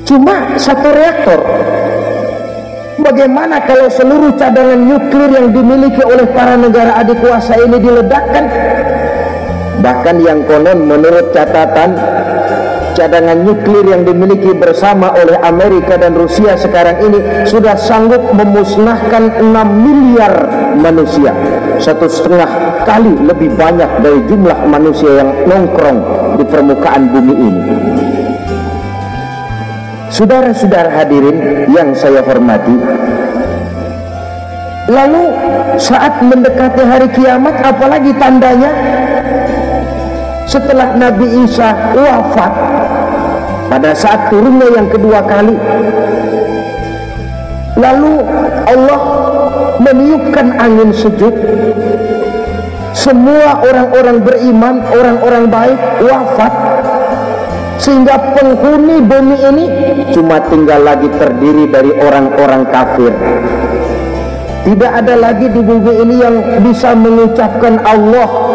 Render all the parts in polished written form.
cuma satu reaktor. Bagaimana kalau seluruh cadangan nuklir yang dimiliki oleh para negara adik kuasa ini diledakkan? Bahkan yang konon menurut catatan, cadangan nuklir yang dimiliki bersama oleh Amerika dan Rusia sekarang ini sudah sanggup memusnahkan 6 miliar manusia, 1,5 kali lebih banyak dari jumlah manusia yang nongkrong di permukaan bumi ini. Saudara-saudara hadirin yang saya hormati, lalu saat mendekati hari kiamat, apalagi tandanya? Setelah Nabi Isa wafat, pada saat turunnya yang kedua kali, lalu Allah meniupkan angin sejuk, semua orang-orang beriman, orang-orang baik wafat, sehingga penghuni bumi ini cuma tinggal lagi terdiri dari orang-orang kafir. Tidak ada lagi di bumi ini yang bisa mengucapkan Allah.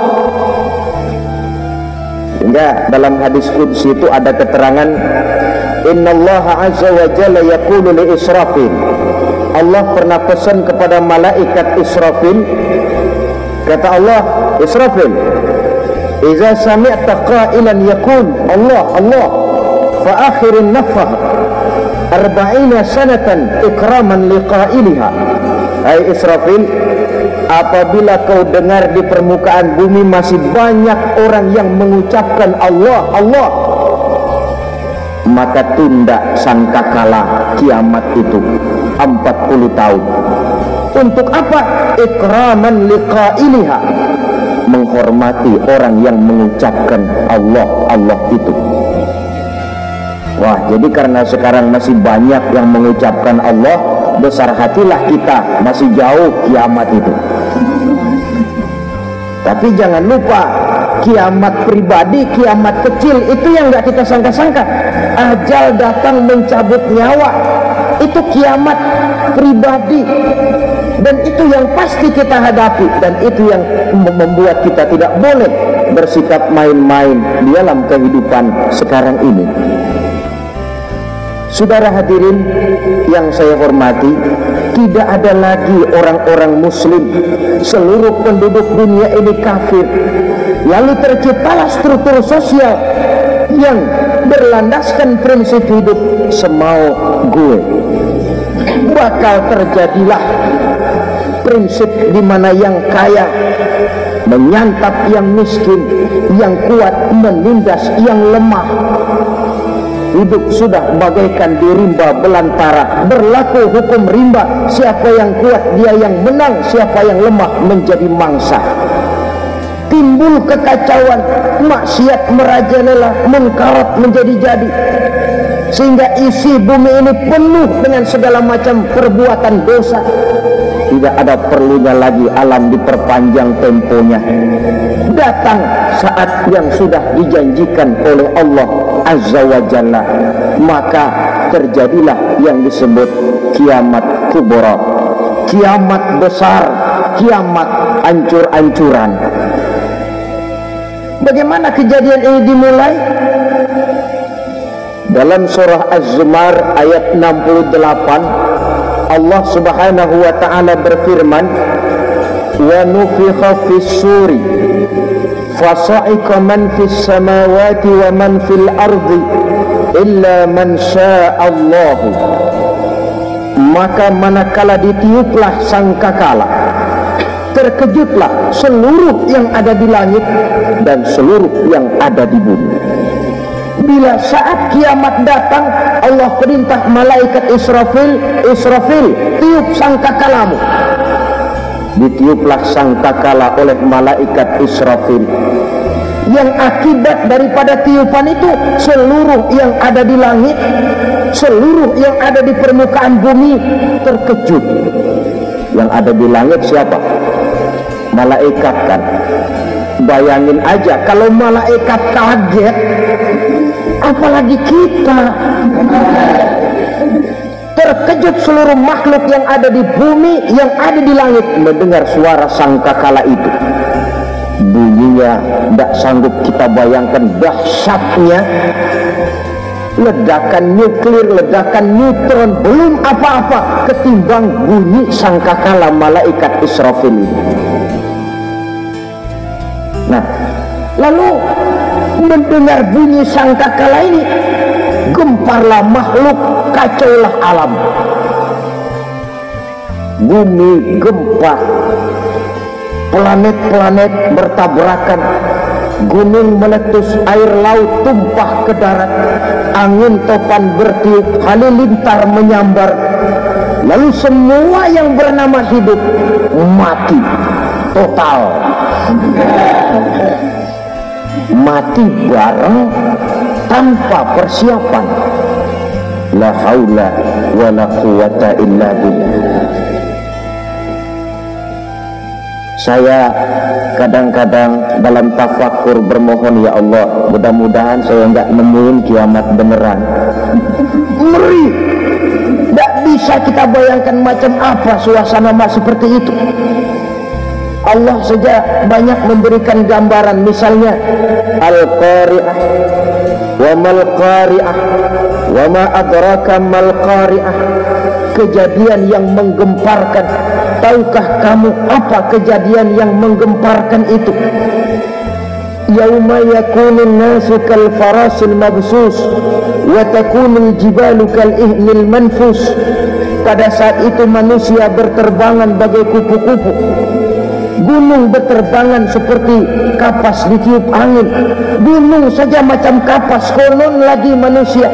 Sehingga dalam hadis qudsi itu ada keterangan, innallaha azza wa jalla yaqulu li Israfil. Allah pernah pesan kepada malaikat Israfil, kata Allah, Israfil, idza sami'ta qailan yaqul Allah Allah fa akhirin nafah 40 sanatan ikraman liqailiha. Hai Israfil, apabila kau dengar di permukaan bumi masih banyak orang yang mengucapkan Allah Allah, maka tunda sangkakala kiamat itu 40 tahun. Untuk apa? Ikraman liqailiha, menghormati orang yang mengucapkan Allah Allah itu. Wah, jadi karena sekarang masih banyak yang mengucapkan Allah, besar hatilah kita, masih jauh kiamat itu. Tapi jangan lupa, kiamat pribadi, kiamat kecil itu yang nggak kita sangka-sangka. Ajal datang mencabut nyawa, itu kiamat pribadi, dan itu yang pasti kita hadapi, dan itu yang membuat kita tidak boleh bersikap main-main di dalam kehidupan sekarang ini. Saudara hadirin yang saya hormati, tidak ada lagi orang-orang muslim, seluruh penduduk dunia ini kafir. Lalu terciptalah struktur sosial yang berlandaskan prinsip hidup semau gue. Bakal terjadilah prinsip di mana yang kaya menyantap yang miskin, yang kuat menindas yang lemah. Hidup sudah bagaikan di rimba belantara, berlaku hukum rimba, siapa yang kuat dia yang menang, siapa yang lemah menjadi mangsa. Timbul kekacauan, maksiat merajalela, munkarat menjadi-jadi, sehingga isi bumi ini penuh dengan segala macam perbuatan dosa. Tidak ada perlunya lagi alam diperpanjang temponya. Datang saat yang sudah dijanjikan oleh Allah Azza wa Jalla, maka terjadilah yang disebut kiamat kubra, kiamat besar, kiamat ancur-ancuran. Bagaimana kejadian ini dimulai? Dalam surah Az-Zumar ayat 68, Allah Subhanahu wa taala berfirman, wa nufikha fis suri fasa'iqa man fis samawati wa man fil ardi illa man sya'allah. Maka manakala ditiuplah sangkakala, terkejutlah seluruh yang ada di langit dan seluruh yang ada di bumi. Bila saat kiamat datang, Allah perintah malaikat Israfil, Israfil, tiup sangkakalamu. Ditiuplah sangkakala oleh malaikat Israfil. Yang akibat daripada tiupan itu, seluruh yang ada di langit, seluruh yang ada di permukaan bumi terkejut. Yang ada di langit siapa? Malaikat kan. Bayangin aja kalau malaikat kaget, apalagi kita. Terkejut seluruh makhluk yang ada di bumi, yang ada di langit mendengar suara sangkakala itu. Bunyinya tidak sanggup kita bayangkan dahsyatnya. ledakan nuklir, ledakan neutron, belum apa-apa ketimbang bunyi sangkakala malaikat Israfil ini. Nah, lalu mendengar bunyi sangkakala ini, gemparlah makhluk, kacaulah alam. Bumi gempa, planet-planet bertabrakan, gunung meletus, air laut tumpah ke darat, angin topan bertiup, halilintar menyambar. Lalu semua yang bernama hidup mati total. Mati bareng tanpa persiapan. La haula wa la quwata illa billah. Saya kadang-kadang dalam tafakur bermohon, ya Allah, mudah-mudahan saya enggak nemuin kiamat beneran. Ngeri. Tidak bisa kita bayangkan macam apa suasana seperti itu. Allah saja banyak memberikan gambaran, misalnya Al-Qari'ah, wa mal qari'ah, wa ma adraka mal qari'ah. Kejadian yang menggemparkan. Tahukah kamu apa kejadian yang menggemparkan itu? Yauma yakunun nasu kal farasil mabsus wa takunul jibalu kal ihnil manfus. Pada saat itu manusia berterbangan bagai kupu-kupu, gunung berterbangan seperti kapas ditiup angin. Gunung saja macam kapas, konon lagi manusia.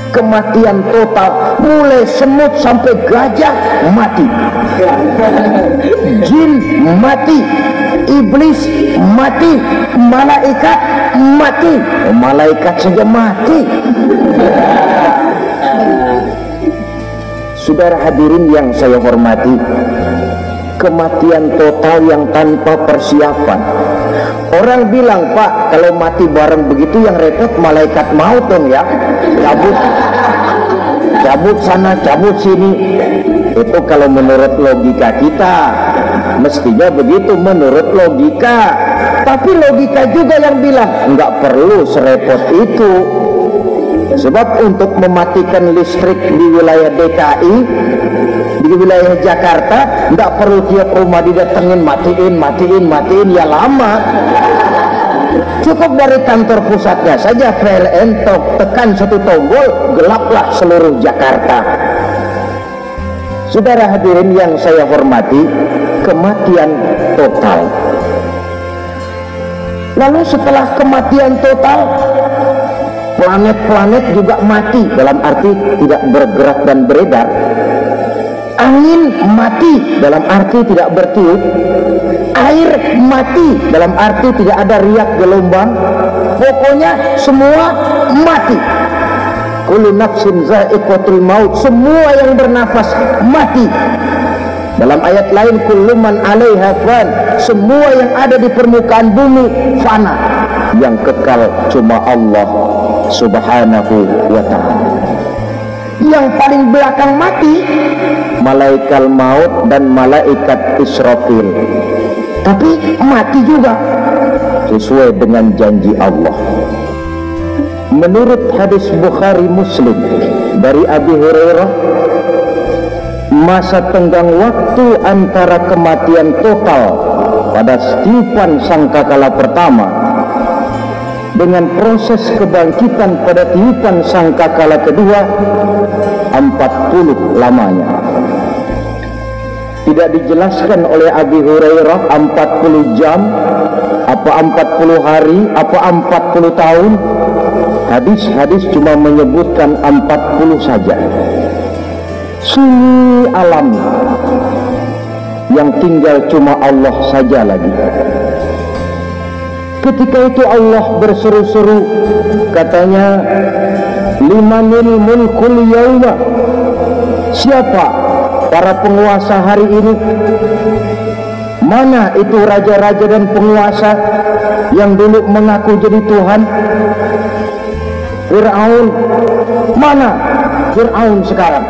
Kematian total, mulai semut sampai gajah mati, jin mati, iblis mati, malaikat mati. Malaikat saja mati. Saudara hadirin yang saya hormati, kematian total yang tanpa persiapan. Orang bilang, Pak, kalau mati bareng begitu yang repot malaikat maut dong ya, cabut sana, cabut sini. Itu kalau menurut logika kita, mestinya begitu menurut logika. Tapi logika juga yang bilang nggak perlu serepot itu. Sebab untuk mematikan listrik di wilayah DKI, di wilayah Jakarta, nggak perlu tiap rumah didatengin, matiin, ya lama. Cukup dari kantor pusatnya saja PLN, tekan satu tombol, gelaplah seluruh Jakarta. Saudara hadirin yang saya hormati, kematian total. Lalu setelah kematian total, planet-planet juga mati, dalam arti tidak bergerak dan beredar. Angin mati, dalam arti tidak bertiup. Air mati, dalam arti tidak ada riak gelombang. Pokoknya semua mati. Kullu nafsin za'iqatul maut, semua yang bernafas mati. Dalam ayat lain, kullu man 'alaiha fan, semua yang ada di permukaan bumi fana. Yang kekal cuma Allah Subhanahu wa ta'ala. Yang paling belakang mati malaikat maut dan malaikat Israfil. Tapi mati juga sesuai dengan janji Allah. Menurut hadis Bukhari Muslim dari Abi Hurairah, masa tenggang waktu antara kematian total pada tiupan sangkakala pertama dengan proses kebangkitan pada tiupan sangkakala kedua 40 lamanya. Tidak dijelaskan oleh Abi Hurairah 40 jam, apa 40 hari, apa 40 tahun. Hadis-hadis cuma menyebutkan 40 saja. Sunyi alam yang tinggal cuma Allah saja lagi. Ketika itu Allah berseru-seru, katanya, limanil mulkul yauma, siapa para penguasa hari ini? Mana itu raja-raja dan penguasa yang dulu mengaku jadi Tuhan? Fir'aun, mana Fir'aun sekarang?